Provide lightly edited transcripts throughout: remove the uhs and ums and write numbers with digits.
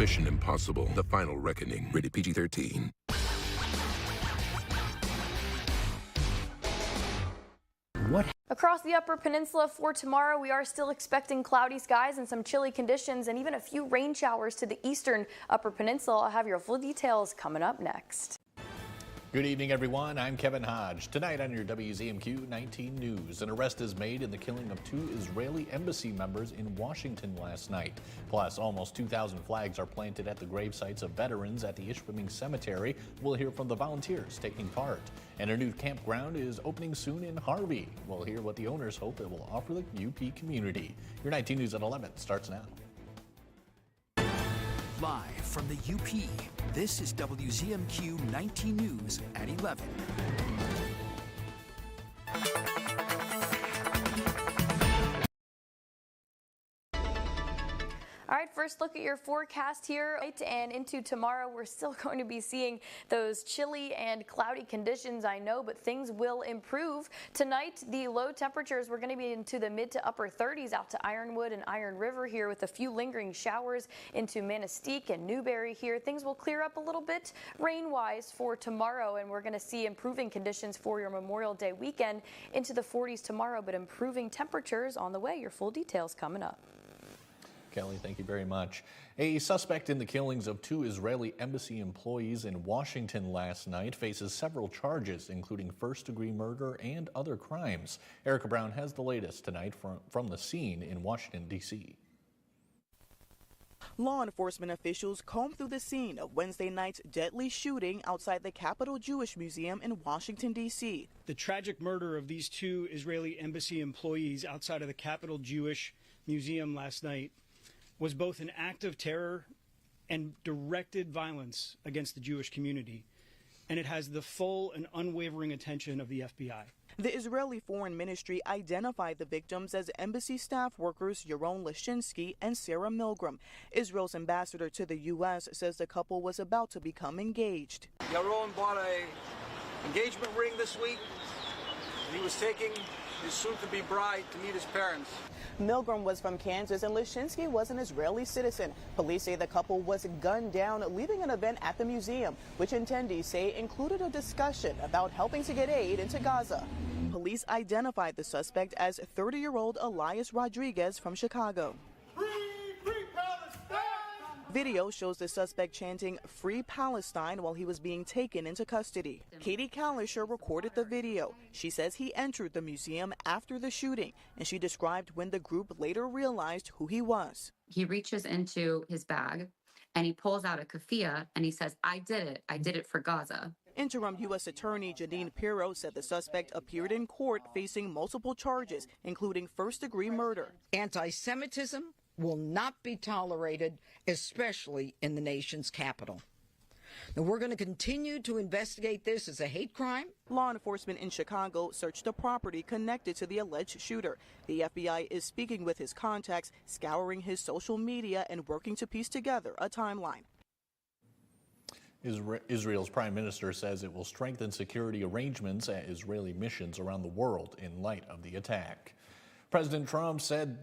Mission Impossible, The Final Reckoning. Rated PG-13. Across the Upper Peninsula for tomorrow, we are still expecting cloudy skies and some chilly conditions and even a few rain showers to the eastern Upper Peninsula. I'll have your full details coming up next. Good evening, everyone. I'm Kevin Hodge. Tonight on your WZMQ 19 News, an arrest is made in the killing of 2 Israeli embassy members in Washington last night. Plus, almost 2,000 flags are planted at the grave sites of veterans at the Ishpeming Cemetery. We'll hear from the volunteers taking part. And a new campground is opening soon in Harvey. We'll hear what the owners hope it will offer the UP community. Your 19 News at 11 starts now. Live from the UP, this is WZMQ 19 News at 11. All right, first look at your forecast here and into tomorrow. We're still going to be seeing those chilly and cloudy conditions, I know, but things will improve. Tonight, the low temperatures, we're going to be into the mid to upper 30s out to Ironwood and Iron River here with a few lingering showers into Manistee and Newberry here. Things will clear up a little bit rain-wise for tomorrow, and we're going to see improving conditions for your Memorial Day weekend into the 40s tomorrow, but improving temperatures on the way. Your full details coming up. Kelly, thank you very much. A suspect in the killings of 2 Israeli embassy employees in Washington last night faces several charges, including first-degree murder and other crimes. Erica Brown has the latest tonight from the scene in Washington, D.C. Law enforcement officials combed through the scene of Wednesday night's deadly shooting outside the Capitol Jewish Museum in Washington, D.C. The tragic murder of these 2 Israeli embassy employees outside of the Capitol Jewish Museum last night was both an act of terror and directed violence against the Jewish community, and it has the full and unwavering attention of the FBI. The Israeli Foreign Ministry identified the victims as embassy staff workers Yaron Lashinsky and Sarah Milgram. Israel's ambassador to the U.S. says the couple was about to become engaged. Yaron bought an engagement ring this week. He was taking his soon-to-be bride to meet his parents. Milgram was from Kansas and Lashinsky was an Israeli citizen. Police say the couple was gunned down leaving an event at the museum, which attendees say included a discussion about helping to get aid into Gaza. Police identified the suspect as 30-year-old Elias Rodriguez from Chicago. Video shows the suspect chanting "Free Palestine" while he was being taken into custody. Katie Kalisher recorded the video. She says he entered the museum after the shooting, and she described when the group later realized who he was. He reaches into his bag and he pulls out a keffiyeh and he says, I did it for Gaza. Interim U.S. Attorney Janine Pirro said the suspect appeared in court facing multiple charges, including first-degree murder. Anti-Semitism will not be tolerated, especially in the nation's capital. Now, we're going to continue to investigate this as a hate crime. Law enforcement in Chicago searched a property connected to the alleged shooter. The FBI is speaking with his contacts, scouring his social media, and working to piece together a timeline. Israel's prime minister says it will strengthen security arrangements at Israeli missions around the world in light of the attack. President Trump said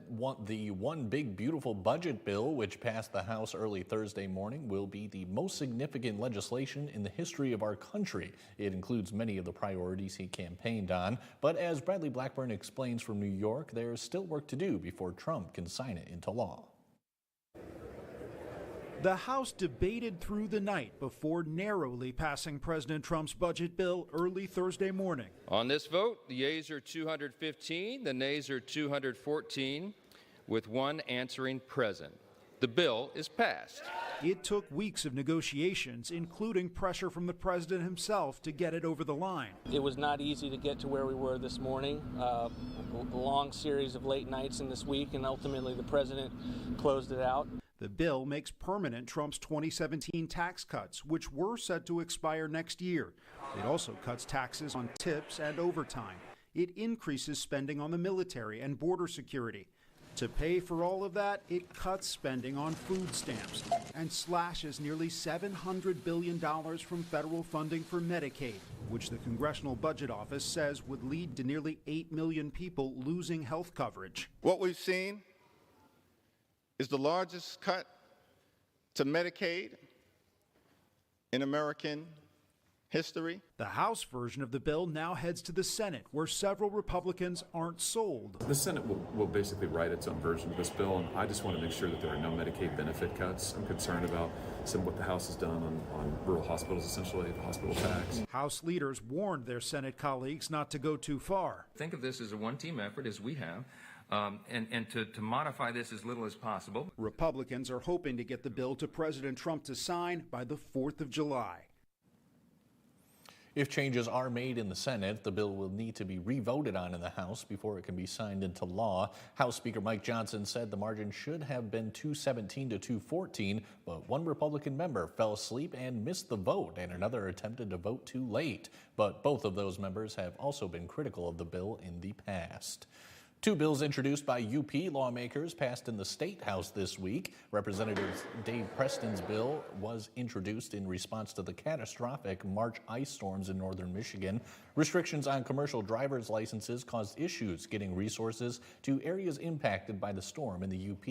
the One Big Beautiful Budget bill, which passed the House early Thursday morning, will be the most significant legislation in the history of our country. It includes many of the priorities he campaigned on. But as Bradley Blackburn explains from New York, there's still work to do before Trump can sign it into law. The House debated through the night before narrowly passing President Trump's budget bill early Thursday morning. On this vote, the yeas are 215, the nays are 214, with one answering present. The bill is passed. It took weeks of negotiations, including pressure from the president himself to get it over the line. It was not easy to get to where we were this morning. A long series of late nights in this week, and ultimately the president closed it out. The bill makes permanent Trump's 2017 tax cuts, which were set to expire next year. It also cuts taxes on tips and overtime. It increases spending on the military and border security. To pay for all of that, it cuts spending on food stamps and slashes nearly $700 billion from federal funding for Medicaid, which the Congressional Budget Office says would lead to nearly 8 million people losing health coverage. What we've seen is the largest cut to Medicaid in American history. The House version of the bill now heads to the Senate, where several Republicans aren't sold. The Senate will basically write its own version of this bill, and I just want to make sure that there are no Medicaid benefit cuts. I'm concerned about some of what the House has done on rural hospitals, essentially, the hospital tax. House leaders warned their Senate colleagues not to go too far. Think of this as a one-team effort, as we have. And to modify this as little as possible. Republicans are hoping to get the bill to President Trump to sign by the 4th of July. If changes are made in the Senate, the bill will need to be re-voted on in the House before it can be signed into law. House Speaker Mike Johnson said the margin should have been 217 to 214, but one Republican member fell asleep and missed the vote, and another attempted to vote too late. But both of those members have also been critical of the bill in the past. Two bills introduced by UP lawmakers passed in the State House this week. Representative Dave Preston's bill was introduced in response to the catastrophic March ice storms in northern Michigan. Restrictions on commercial driver's licenses caused issues getting resources to areas impacted by the storm in the UP.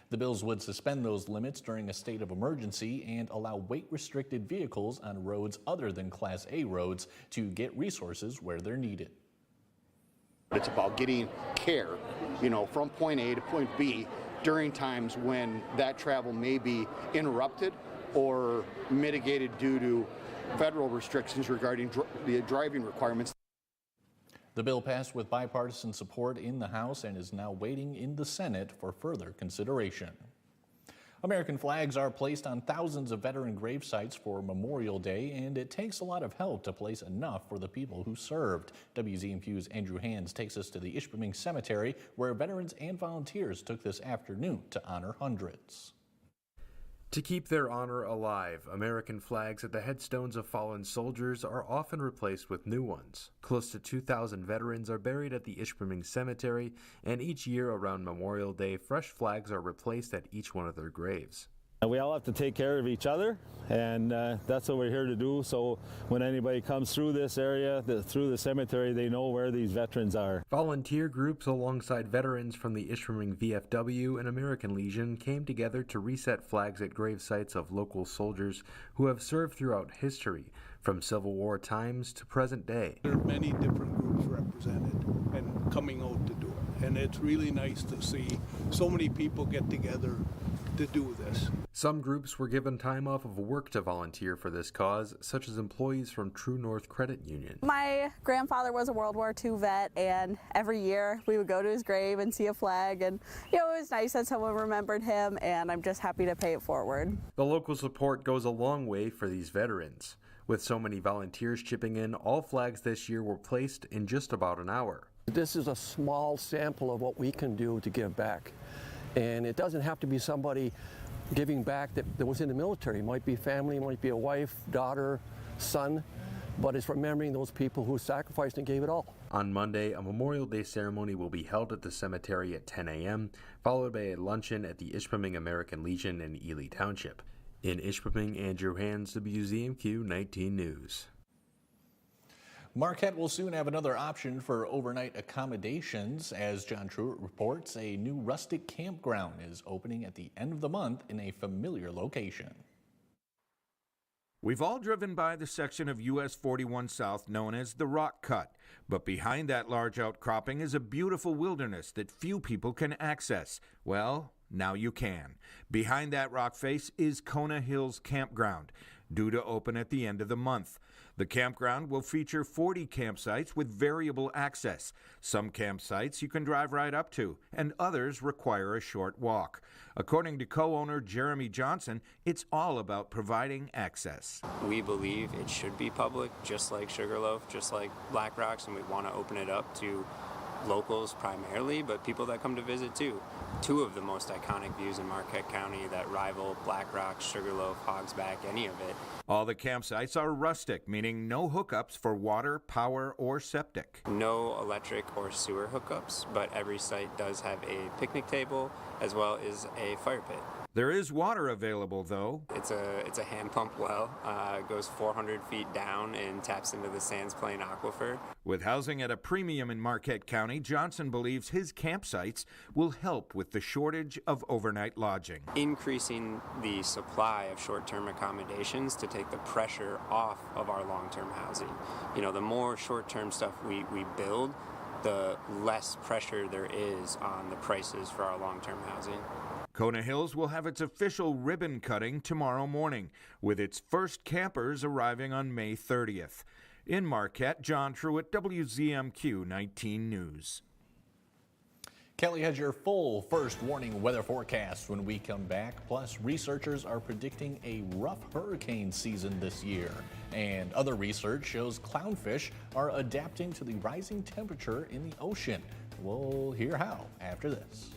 The bills would suspend those limits during a state of emergency and allow weight-restricted vehicles on roads other than Class A roads to get resources where they're needed. It's about getting care, from point A to point B during times when that travel may be interrupted or mitigated due to federal restrictions regarding the driving requirements. The bill passed with bipartisan support in the House and is now waiting in the Senate for further consideration. American flags are placed on thousands of veteran grave sites for Memorial Day, and it takes a lot of help to place enough for the people who served. WZMQ's Andrew Hands takes us to the Ishpeming Cemetery, where veterans and volunteers took this afternoon to honor hundreds. To keep their honor alive, American flags at the headstones of fallen soldiers are often replaced with new ones. Close to 2,000 veterans are buried at the Ishpeming Cemetery, and each year around Memorial Day, fresh flags are replaced at each one of their graves. We all have to take care of each other, and that's what we're here to do. So when anybody comes through this area, through the cemetery, they know where these veterans are. Volunteer groups alongside veterans from the Ishpeming VFW and American Legion came together to reset flags at grave sites of local soldiers who have served throughout history, from Civil War times to present day. There are many different groups represented and coming out to do it, and it's really nice to see so many people get together to do this. Some groups were given time off of work to volunteer for this cause, such as employees from True North Credit Union. My grandfather was a World War II vet, and every year we would go to his grave and see a flag, and it was nice that someone remembered him, and I'm just happy to pay it forward. The local support goes a long way for these veterans. With so many volunteers chipping in, all flags this year were placed in just about an hour. This is a small sample of what we can do to give back. And it doesn't have to be somebody giving back that was in the military. It might be family, it might be a wife, daughter, son, but it's remembering those people who sacrificed and gave it all. On Monday, a Memorial Day ceremony will be held at the cemetery at 10 a.m., followed by a luncheon at the Ishpeming American Legion in Ely Township. In Ishpeming, Andrew Hands, WZMQ 19 News. Marquette will soon have another option for overnight accommodations. As John Truitt reports, a new rustic campground is opening at the end of the month in a familiar location. We've all driven by the section of US 41 South known as the Rock Cut, but behind that large outcropping is a beautiful wilderness that few people can access. Well, now you can. Behind that rock face is Kona Hills Campground, due to open at the end of the month. The campground will feature 40 campsites with variable access. Some campsites you can drive right up to, and others require a short walk. According to co-owner Jeremy Johnson, it's all about providing access. We believe it should be public, just like Sugarloaf, just like Black Rocks, and we want to open it up to locals primarily, but people that come to visit too. Two of the most iconic views in Marquette County that rival Black Rock, Sugarloaf, Hogsback, any of it. All the campsites are rustic, meaning no hookups for water, power, or septic. No electric or sewer hookups, but every site does have a picnic table as well as a fire pit. There is water available, though. It's a hand pump well. It goes 400 feet down and taps into the Sands Plain aquifer. With housing at a premium in Marquette County, Johnson believes his campsites will help with the shortage of overnight lodging. Increasing the supply of short-term accommodations to take the pressure off of our long-term housing. You know, the more short-term stuff we build, the less pressure there is on the prices for our long-term housing. Kona Hills will have its official ribbon cutting tomorrow morning, with its first campers arriving on May 30th. In Marquette, John Truitt, WZMQ 19 News. Kelly has your full first warning weather forecast when we come back. Plus, researchers are predicting a rough hurricane season this year. And other research shows clownfish are adapting to the rising temperature in the ocean. We'll hear how after this.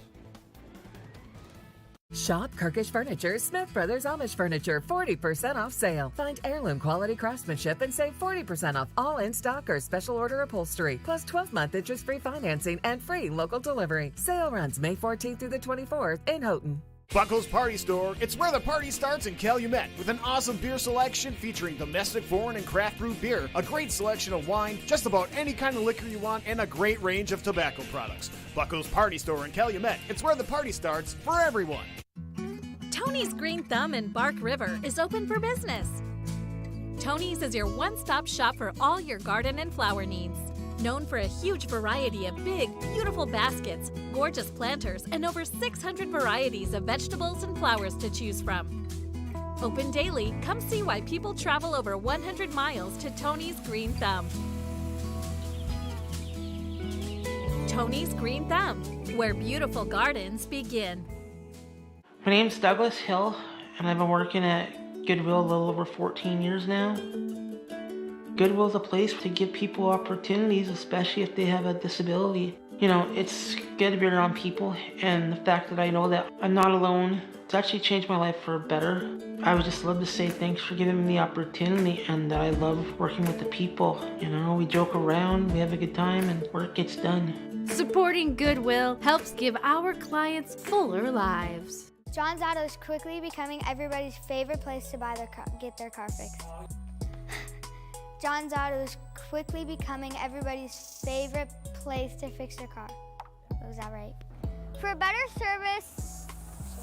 Shop Kirkish Furniture, Smith Brothers Amish Furniture, 40% off sale. Find heirloom quality craftsmanship and save 40% off all in-stock or special order upholstery, plus 12-month interest-free financing and free local delivery. Sale runs May 14th through the 24th in Houghton. Buckle's Party Store. It's where the party starts in Calumet with an awesome beer selection featuring domestic, foreign, and craft brewed beer, a great selection of wine, just about any kind of liquor you want, and a great range of tobacco products. Buckle's Party Store in Calumet. It's where the party starts for everyone. Tony's Green Thumb in Bark River is open for business. Tony's is your one-stop shop for all your garden and flower needs. Known for a huge variety of big, beautiful baskets, gorgeous planters, and over 600 varieties of vegetables and flowers to choose from. Open daily, come see why people travel over 100 miles to Tony's Green Thumb. Tony's Green Thumb, where beautiful gardens begin. My name's Douglas Hill, and I've been working at Goodwill a little over 14 years now. Goodwill's a place to give people opportunities, especially if they have a disability. You know, it's good to be around people, and the fact that I know that I'm not alone, it's actually changed my life for better. I would just love to say thanks for giving me the opportunity, and that I love working with the people. You know, we joke around, we have a good time, and work gets done. Supporting Goodwill helps give our clients fuller lives. John's Auto is quickly becoming everybody's favorite place to get their car fixed. John's Auto is quickly becoming everybody's favorite place to fix their car. Was that right? For a better service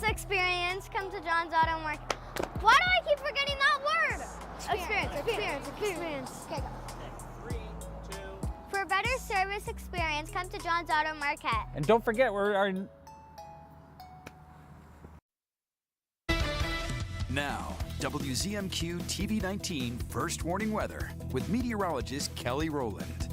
experience, come to John's Auto Market. Why do I keep forgetting that word? Experience. Okay, go. 3, 2. For a better service experience, come to John's Auto Market. And don't forget, Now, WZMQ TV 19 First Warning Weather with meteorologist Kelly Rowland.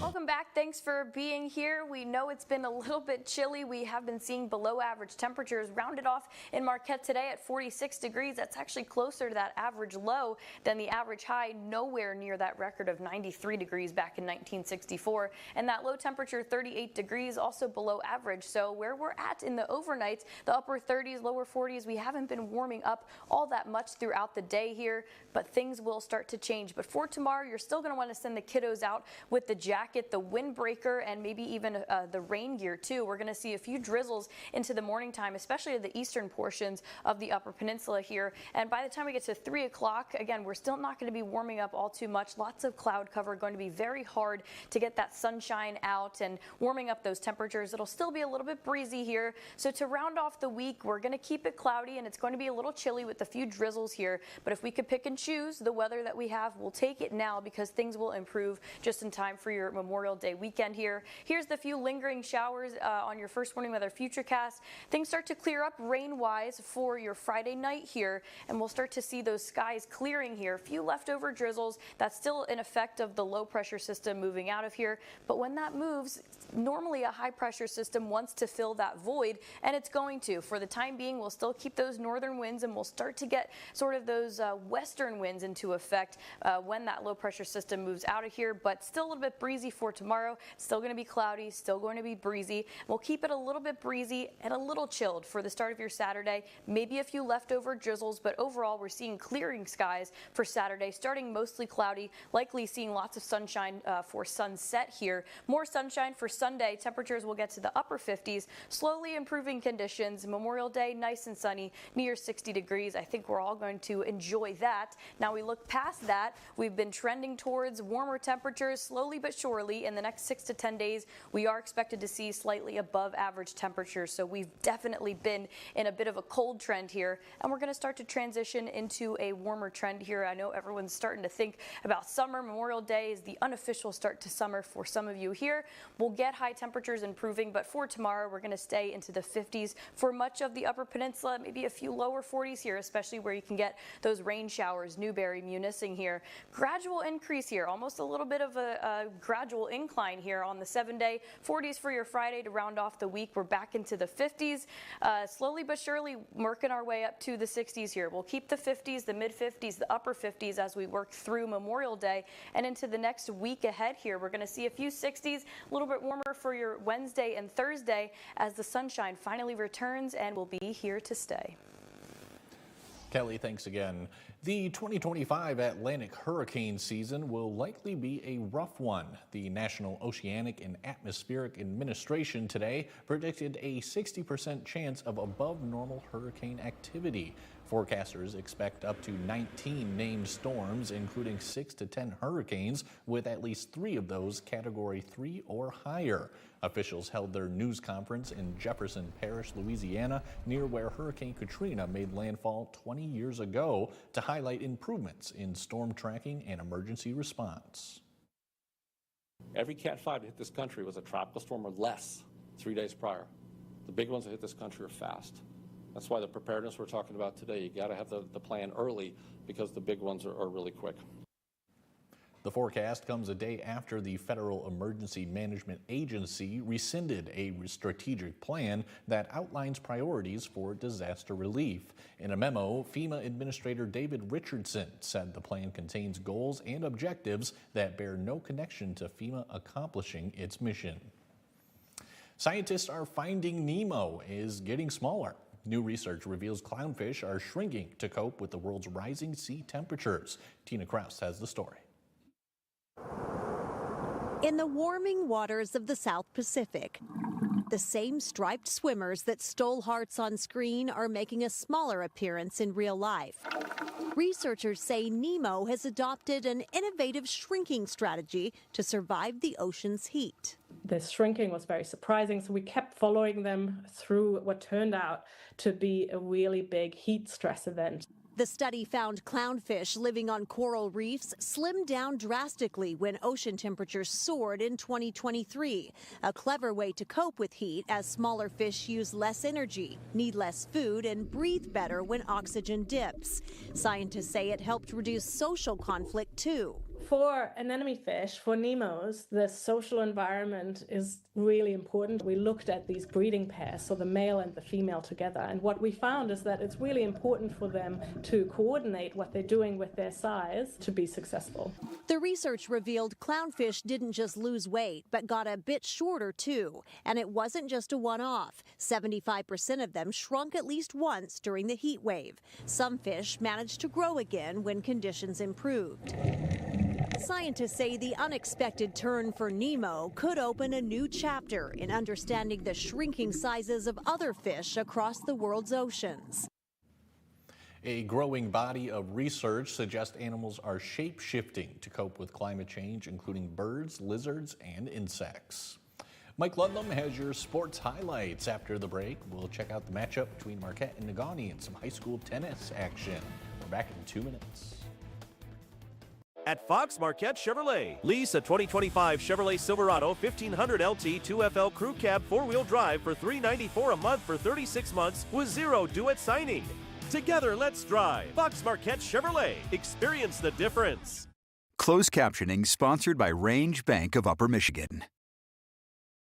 Welcome back. Thanks for being here. We know it's been a little bit chilly. We have been seeing below average temperatures rounded off in Marquette today at 46 degrees. That's actually closer to that average low than the average high, nowhere near that record of 93 degrees back in 1964. And that low temperature, 38 degrees, also below average. So where we're at in the overnights, the upper 30s, lower 40s, we haven't been warming up all that much throughout the day here, but things will start to change. But for tomorrow, you're still going to want to send the kiddos out with the jacket, the windbreaker, and maybe even the rain gear too. We're going to see a few drizzles into the morning time, especially to the eastern portions of the Upper Peninsula here. And by the time we get to 3 o'clock, again, we're still not going to be warming up all too much. Lots of cloud cover, going to be very hard to get that sunshine out and warming up those temperatures. It'll still be a little bit breezy here. So to round off the week, we're going to keep it cloudy, and it's going to be a little chilly with a few drizzles here. But if we could pick and choose the weather that we have, we'll take it now, because things will improve just in time for your Memorial Day weekend here. Here's the few lingering showers on your First Warning Weather Futurecast. Things start to clear up rain-wise for your Friday night here, and we'll start to see those skies clearing here. A few leftover drizzles. That's still an effect of the low-pressure system moving out of here, but when that moves, normally a high-pressure system wants to fill that void, and it's going to. For the time being, we'll still keep those northern winds, and we'll start to get sort of those western winds into effect when that low-pressure system moves out of here, but still a little bit breezy for tomorrow. tomorrow, it's still going to be cloudy, still going to be breezy. We'll keep it a little bit breezy and a little chilled for the start of your Saturday. Maybe a few leftover drizzles, but overall we're seeing clearing skies for Saturday, starting mostly cloudy, likely seeing lots of sunshine for sunset here. More sunshine for Sunday. Temperatures will get to the upper 50s, slowly improving conditions. Memorial Day, nice and sunny, near 60 degrees. I think we're all going to enjoy that. Now we look past that. We've been trending towards warmer temperatures slowly but surely. In the next 6 to 10 days, we are expected to see slightly above average temperatures. So we've definitely been in a bit of a cold trend here, and we're going to start to transition into a warmer trend here. I know everyone's starting to think about summer. Memorial Day is the unofficial start to summer for some of you here. We'll get high temperatures improving, but for tomorrow, we're going to stay into the 50s for much of the Upper Peninsula, maybe a few lower 40s here, especially where you can get those rain showers. Newberry, Munising here. Gradual increase here, almost a little bit of a gradual incline here on the 7-day. 40s for your Friday to round off the week. We're back into the 50s, slowly but surely working our way up to the 60s here. We'll keep the 50s, the mid-50s, the upper 50s as we work through Memorial Day and into the next week ahead here. We're going to see a few 60s, a little bit warmer for your Wednesday and Thursday as the sunshine finally returns and will be here to stay. Kelly, thanks again. The 2025 Atlantic hurricane season will likely be a rough one. The National Oceanic and Atmospheric Administration today predicted a 60% chance of above normal hurricane activity. Forecasters expect up to 19 named storms, including 6 to 10 hurricanes, with at least 3 of those Category 3 or higher. Officials held their news conference in Jefferson Parish, Louisiana, near where Hurricane Katrina made landfall 20 years ago, to highlight improvements in storm tracking and emergency response. Every Cat 5 that hit this country was a tropical storm or less 3 days prior. The big ones that hit this country are fast. That's why the preparedness we're talking about today, you got to have the plan early, because the big ones are really quick. The forecast comes a day after the Federal Emergency Management Agency rescinded a strategic plan that outlines priorities for disaster relief. In a memo, FEMA Administrator David Richardson said the plan contains goals and objectives that bear no connection to FEMA accomplishing its mission. Scientists are finding Nemo is getting smaller. New research reveals clownfish are shrinking to cope with the world's rising sea temperatures. Tina Kraus has the story. In the warming waters of the South Pacific, the same striped swimmers that stole hearts on screen are making a smaller appearance in real life. Researchers say Nemo has adopted an innovative shrinking strategy to survive the ocean's heat. The shrinking was very surprising, so we kept following them through what turned out to be a really big heat stress event. The study found clownfish living on coral reefs slimmed down drastically when ocean temperatures soared in 2023, a clever way to cope with heat as smaller fish use less energy, need less food, and breathe better when oxygen dips. Scientists say it helped reduce social conflict, too. For anemone fish, for Nemos, the social environment is really important. We looked at these breeding pairs, so the male and the female together, and what we found is that it's really important for them to coordinate what they're doing with their size to be successful. The research revealed clownfish didn't just lose weight, but got a bit shorter too. And it wasn't just a one-off. 75% of them shrunk at least once during the heat wave. Some fish managed to grow again when conditions improved. Scientists say the unexpected turn for Nemo could open a new chapter in understanding the shrinking sizes of other fish across the world's oceans. A growing body of research suggests animals are shape-shifting to cope with climate change, including birds, lizards, and insects. Mike Ludlam has your sports highlights. After the break, we'll check out the matchup between Marquette and Negaunee and some high school tennis action. We're back in 2 minutes. At Fox Marquette Chevrolet, lease a 2025 Chevrolet Silverado 1500 LT 2FL Crew Cab 4-wheel drive for $394 a month for 36 months with zero due at signing. Together, let's drive. Fox Marquette Chevrolet. Experience the difference. Closed captioning sponsored by Range Bank of Upper Michigan.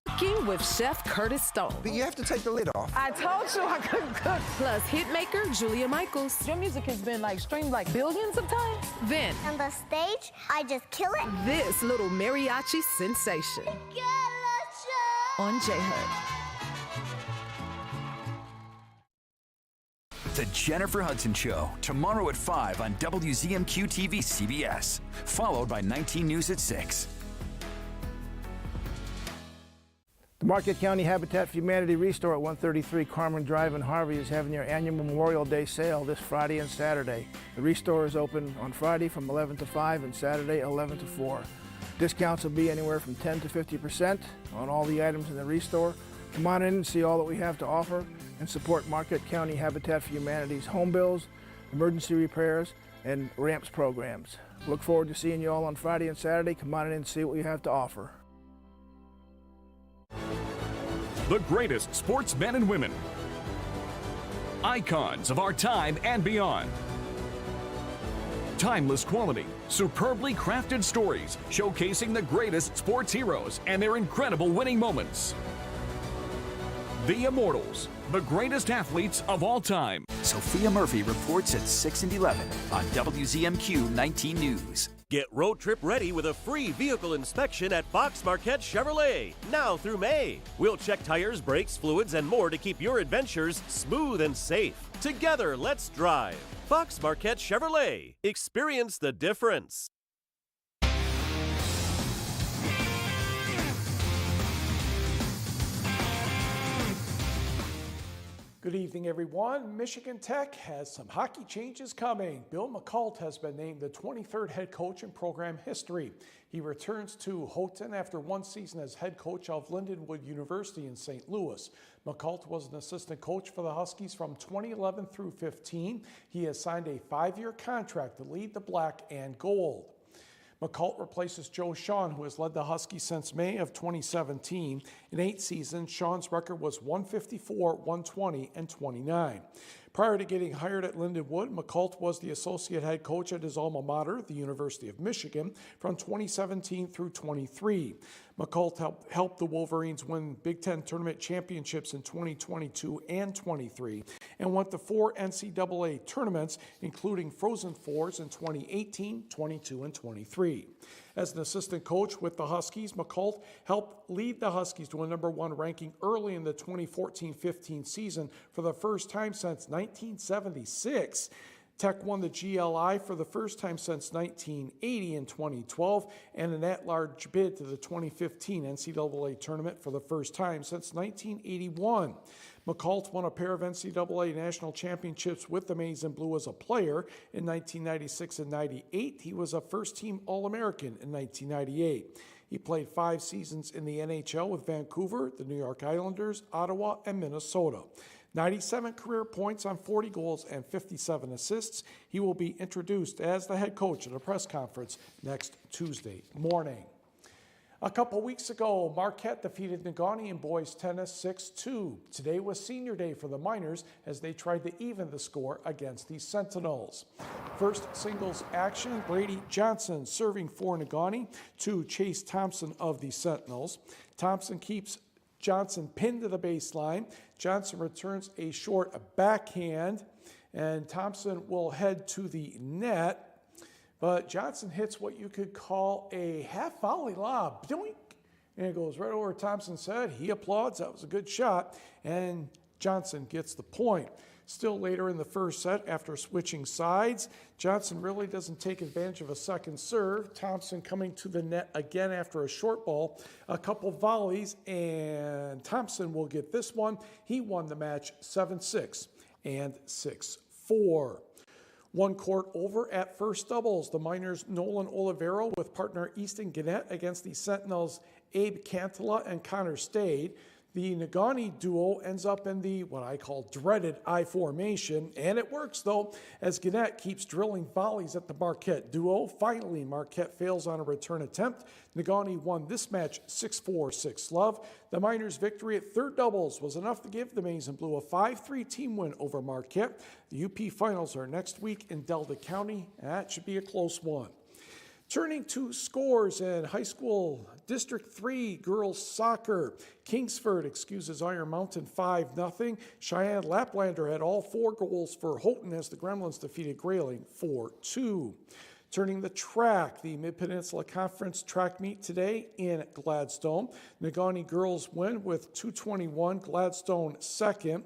Cooking with Chef Curtis Stone. But you have to take the lid off. I told you I couldn't cook. Plus hitmaker Julia Michaels. Your music has been streamed billions of times. Then on the stage, I just kill it. This little mariachi sensation on J-Hud. The Jennifer Hudson Show, tomorrow at 5 on WZMQ TV CBS, followed by 19 News at 6. The Marquette County Habitat for Humanity Restore at 133 Carmen Drive in Harvey is having their annual Memorial Day sale this Friday and Saturday. The Restore is open on Friday from 11 to 5 and Saturday 11 to 4. Discounts will be anywhere from 10 to 50% on all the items in the Restore. Come on in and see all that we have to offer and support Marquette County Habitat for Humanity's home bills, emergency repairs, and ramps programs. Look forward to seeing you all on Friday and Saturday. Come on in and see what we have to offer. The greatest sportsmen and women, icons of our time and beyond. Timeless quality, superbly crafted stories showcasing the greatest sports heroes and their incredible winning moments. The Immortals, the greatest athletes of all time. Sophia Murphy reports at 6 and 11 on WZMQ 19 News. Get road trip ready with a free vehicle inspection at Fox Marquette Chevrolet, now through May. We'll check tires, brakes, fluids, and more to keep your adventures smooth and safe. Together, let's drive. Fox Marquette Chevrolet. Experience the difference. Good evening, everyone. Michigan Tech has some hockey changes coming. Bill McCult has been named the 23rd head coach in program history. He returns to Houghton after one season as head coach of Lindenwood University in St. Louis. McCult was an assistant coach for the Huskies from 2011 through 15. He has signed a 5-year contract to lead the black and gold. McCult replaces Joe Shawn, who has led the Huskies since May of 2017. In 8 seasons, Shawn's record was 154, 120, and 29. Prior to getting hired at Lindenwood, McCult was the associate head coach at his alma mater, the University of Michigan, from 2017 through 23. McCult helped the Wolverines win Big Ten tournament championships in 2022 and 23, and went to 4 NCAA tournaments, including Frozen Fours in 2018, 22, and 23. As an assistant coach with the Huskies, McCult helped lead the Huskies to a #1 ranking early in the 2014-15 season for the first time since 1976. Tech won the GLI for the first time since 1980 in 2012, and an at-large bid to the 2015 NCAA tournament for the first time since 1981. McCult won a pair of NCAA national championships with the Maize and Blue as a player in 1996 and 98. He was a first-team All-American in 1998. He played 5 seasons in the NHL with Vancouver, the New York Islanders, Ottawa, and Minnesota. 97 career points on 40 goals and 57 assists. He will be introduced as the head coach at a press conference next Tuesday morning. A couple weeks ago, Marquette defeated Negaunee in boys tennis 6-2. Today was senior day for the Miners as they tried to even the score against the Sentinels. First singles action, Brady Johnson serving for Negaunee to Chase Thompson of the Sentinels. Thompson keeps Johnson pinned to the baseline. Johnson returns a short backhand, and Thompson will head to the net. But Johnson hits what you could call a half volley lob. Doink! And it goes right over Thompson's head. He applauds. That was a good shot. And Johnson gets the point. Still later in the first set, after switching sides, Johnson really doesn't take advantage of a second serve. Thompson coming to the net again after a short ball, a couple volleys, and Thompson will get this one. He won the match 7-6 and 6-4. One court over at first doubles. The Miners' Nolan Olivero with partner Easton Gannett against the Sentinels' Abe Cantala and Connor Stade. The Negaunee duo ends up in the, what I call, dreaded I formation, and it works, though, as Gannett keeps drilling volleys at the Marquette duo. Finally, Marquette fails on a return attempt. Negaunee won this match 6-4, 6-love. The Miners' victory at third doubles was enough to give the Maize and Blue a 5-3 team win over Marquette. The UP Finals are next week in Delta County, and that should be a close one. Turning to scores in high school District 3 girls soccer. Kingsford excuses Iron Mountain 5-0. Cheyenne Laplander had all 4 goals for Houghton as the Gremlins defeated Grayling 4-2. Turning the track, the Mid-Peninsula Conference track meet today in Gladstone. Negaunee girls win with 2:21, Gladstone second.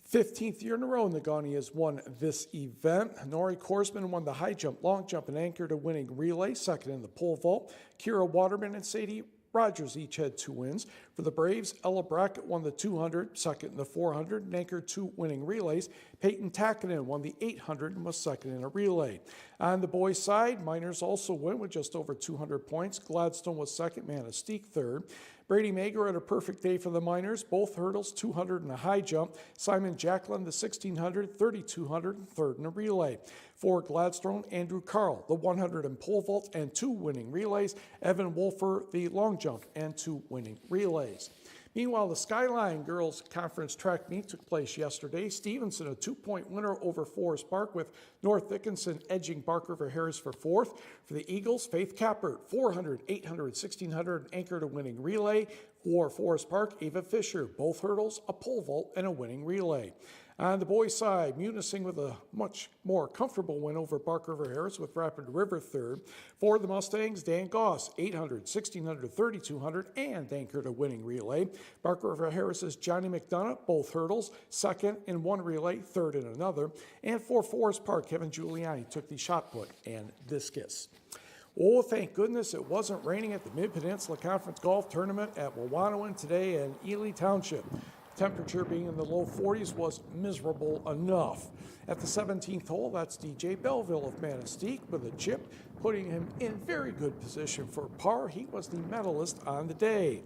15th year in a row, Negaunee has won this event. Nori Korsman won the high jump, long jump, and anchored a winning relay, second in the pole vault. Kira Waterman and Sadie Rogers each had 2 wins. For the Braves, Ella Brackett won the 200, second in the 400, and anchored 2 winning relays. Peyton Takinen won the 800 and was second in a relay. On the boys' side, Miners also win with just over 200 points. Gladstone was second, Manistee third. Brady Mager had a perfect day for the Miners, both hurdles, 200 and a high jump. Simon Jacklin, the 1600, 3200, and third in a relay. For Gladstone, Andrew Carl, the 100 and pole vault and 2 winning relays. Evan Wolfer, the long jump and 2 winning relays. Meanwhile, the Skyline Girls Conference track meet took place yesterday. Stevenson, a 2-point winner over Forest Park, with North Dickinson edging Bark River Harris for 4th. For the Eagles, Faith Cappert, 400, 800, 1600, and anchored a winning relay. For Forest Park, Ava Fisher, both hurdles, a pole vault, and a winning relay. On the boys' side, Munising with a much more comfortable win over Bark River Harris with Rapid River third. For the Mustangs, Dan Goss, 800, 1600, 3200, and anchored a winning relay. Bark River Harris's Johnny McDonough, both hurdles, second in one relay, third in another. And for Forest Park, Kevin Giuliani took the shot put and discus. Oh, thank goodness it wasn't raining at the Mid-Peninsula Conference Golf Tournament at Wawanoan today in Ely Township. Temperature being in the low 40s was miserable enough. At the 17th hole, that's DJ Belleville of Manistee with a chip, putting him in very good position for par. He was the medalist on the day.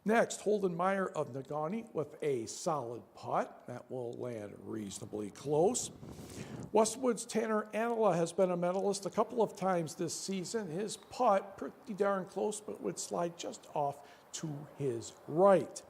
Next, Holden Meyer of Negaunee with a solid putt. That will land reasonably close. Westwood's Tanner Anila has been a medalist a couple of times this season. His putt, pretty darn close, but would slide just off to his right.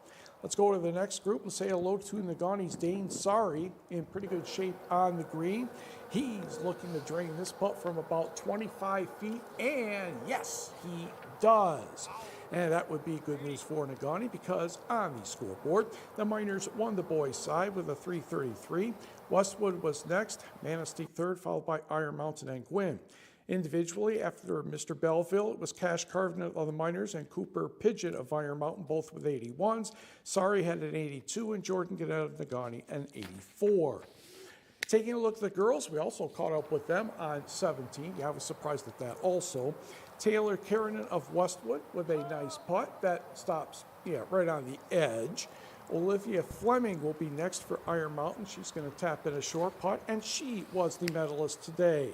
Let's go to the next group and say hello to Negaunee's Dane Sari, in pretty good shape on the green. He's looking to drain this putt from about 25 feet, and yes, he does. And that would be good news for Negaunee, because on the scoreboard, the Miners won the boys' side with a 333. Westwood was next, Manistee third, followed by Iron Mountain and Gwynn. Individually, after Mr. Belleville, it was Cash Carvin of the Miners and Cooper Pidgeot of Iron Mountain, both with 81s. Sari had an 82, and Jordan Gannett of Negaunee an 84. Taking a look at the girls, we also caught up with them on 17. Yeah, I was surprised at that also. Taylor Keranen of Westwood with a nice putt that stops, right on the edge. Olivia Fleming will be next for Iron Mountain. She's going to tap in a short putt, and she was the medalist today.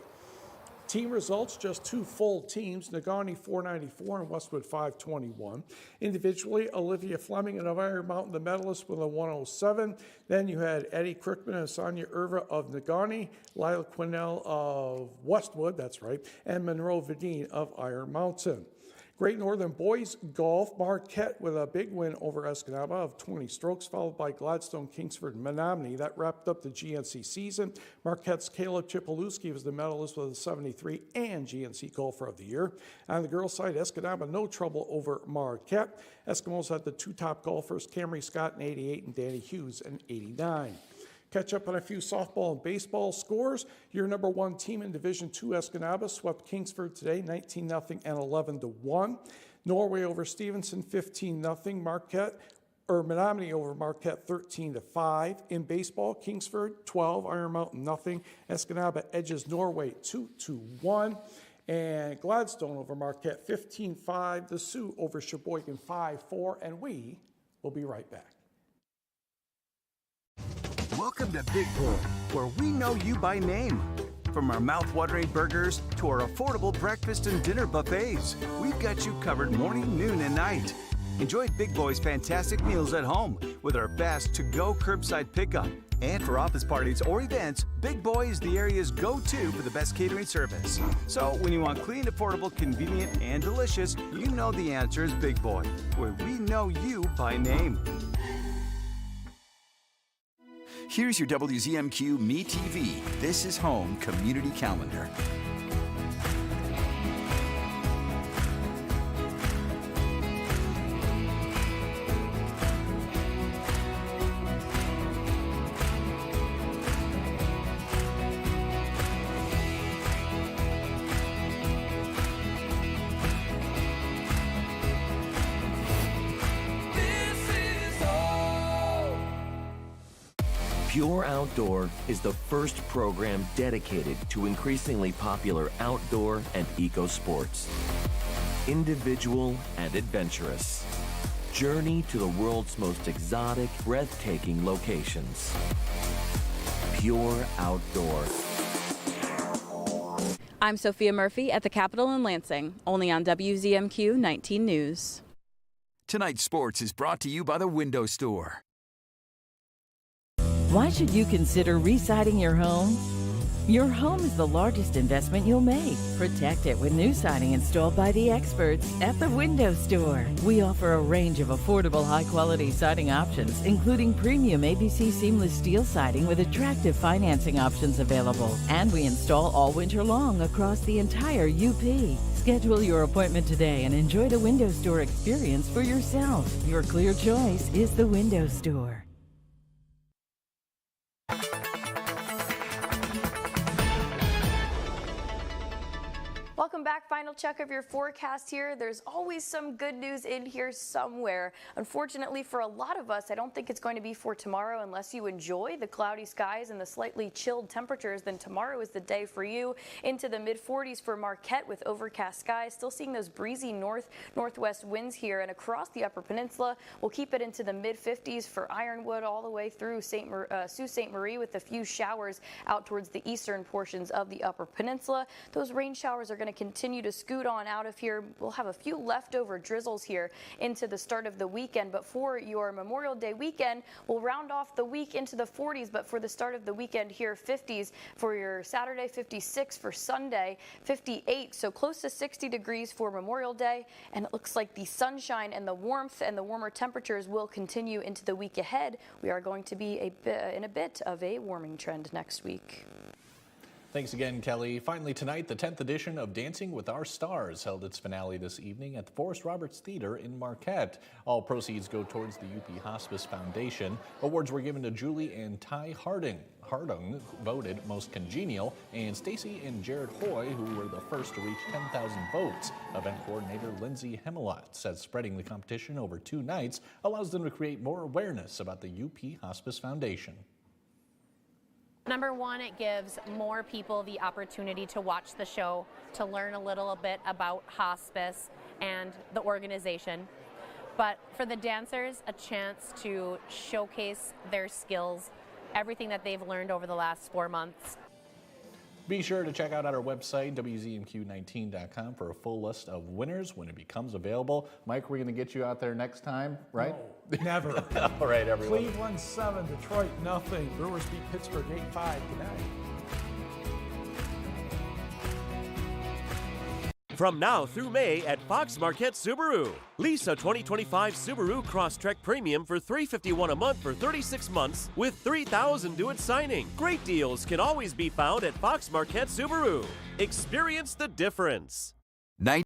Team results, just 2 full teams, Negaunee 494 and Westwood 521. Individually, Olivia Fleming of Iron Mountain, the medalist, with a 107. Then you had Eddie Crickman and Sonia Irva of Negaunee, Lila Quinnell of Westwood, that's right, and Monroe Vidine of Iron Mountain. Great Northern Boys Golf, Marquette with a big win over Escanaba of 20 strokes, followed by Gladstone, Kingsford, and Menominee. That wrapped up the GNC season. Marquette's Caleb Chipolewski was the medalist with a 73 and GNC Golfer of the Year. On the girls' side, Escanaba no trouble over Marquette. Eskimos had the 2 top golfers, Camry Scott in 88 and Danny Hughes in 89. Catch up on a few softball and baseball scores. Your number 1 team in Division II, Escanaba, swept Kingsford today, 19-0 and 11-1. Norway over Stevenson, 15-0. Menominee over Marquette, 13-5. In baseball, Kingsford, 12, Iron Mountain, nothing. Escanaba edges Norway, 2-1. And Gladstone over Marquette, 15-5. The Sioux over Sheboygan, 5-4. And we will be right back. Welcome to Big Boy, where we know you by name. From our mouth-watering burgers to our affordable breakfast and dinner buffets, we've got you covered morning, noon, and night. Enjoy Big Boy's fantastic meals at home with our fast to-go curbside pickup. And for office parties or events, Big Boy is the area's go-to for the best catering service. So when you want clean, affordable, convenient, and delicious, you know the answer is Big Boy, where we know you by name. Here's your WZMQ Me TV This Is Home community calendar. Pure Outdoor is the first program dedicated to increasingly popular outdoor and eco sports. Individual and adventurous. Journey to the world's most exotic, breathtaking locations. Pure Outdoor. I'm Sophia Murphy at the Capitol in Lansing, only on WZMQ 19 News. Tonight's sports is brought to you by the Window Store. Why should you consider re-siding your home? Your home is the largest investment you'll make. Protect it with new siding installed by the experts at the Window Store. We offer a range of affordable, high-quality siding options, including premium ABC seamless steel siding with attractive financing options available. And we install all winter long across the entire UP. Schedule your appointment today and enjoy the Window Store experience for yourself. Your clear choice is the Window Store. Welcome back. Final check of your forecast here. There's always some good news in here somewhere. Unfortunately for a lot of us, I don't think it's going to be for tomorrow unless you enjoy the cloudy skies and the slightly chilled temperatures. Then tomorrow is the day for you. Into the mid-40s for Marquette with overcast skies. Still seeing those breezy northwest winds here and across the Upper Peninsula. We'll keep it into the mid-50s for Ironwood all the way through Sault Ste. Marie with a few showers out towards the eastern portions of the Upper Peninsula. Those rain showers are going to continue to scoot on out of here. We'll have a few leftover drizzles here into the start of the weekend, but for your Memorial Day weekend, we'll round off the week into the 40s, but for the start of the weekend here, 50s for your Saturday, 56 for Sunday, 58, so close to 60 degrees for Memorial Day, and it looks like the sunshine and the warmth and the warmer temperatures will continue into the week ahead. We are going to be in a bit of a warming trend next week. Thanks again, Kelly. Finally tonight, the 10th edition of Dancing with Our Stars held its finale this evening at the Forrest Roberts Theater in Marquette. All proceeds go towards the UP Hospice Foundation. Awards were given to Julie and Ty Harding, voted most congenial, and Stacy and Jared Hoy, who were the first to reach 10,000 votes. Event coordinator Lindsay Hemelot says spreading the competition over 2 nights allows them to create more awareness about the UP Hospice Foundation. Number one, it gives more people the opportunity to watch the show, to learn a little bit about hospice and the organization. But for the dancers, a chance to showcase their skills, everything that they've learned over the last 4 months. Be sure to check out our website, WZMQ19.com, for a full list of winners when it becomes available. Mike, we're going to get you out there next time, right? No, never. All right, everyone. Cleveland 7, Detroit nothing. Brewers beat Pittsburgh 8-5. Good night. From now through May at Fox Marquette Subaru. Lease a 2025 Subaru Crosstrek Premium for $351 a month for 36 months with $3,000 due at signing. Great deals can always be found at Fox Marquette Subaru. Experience the difference.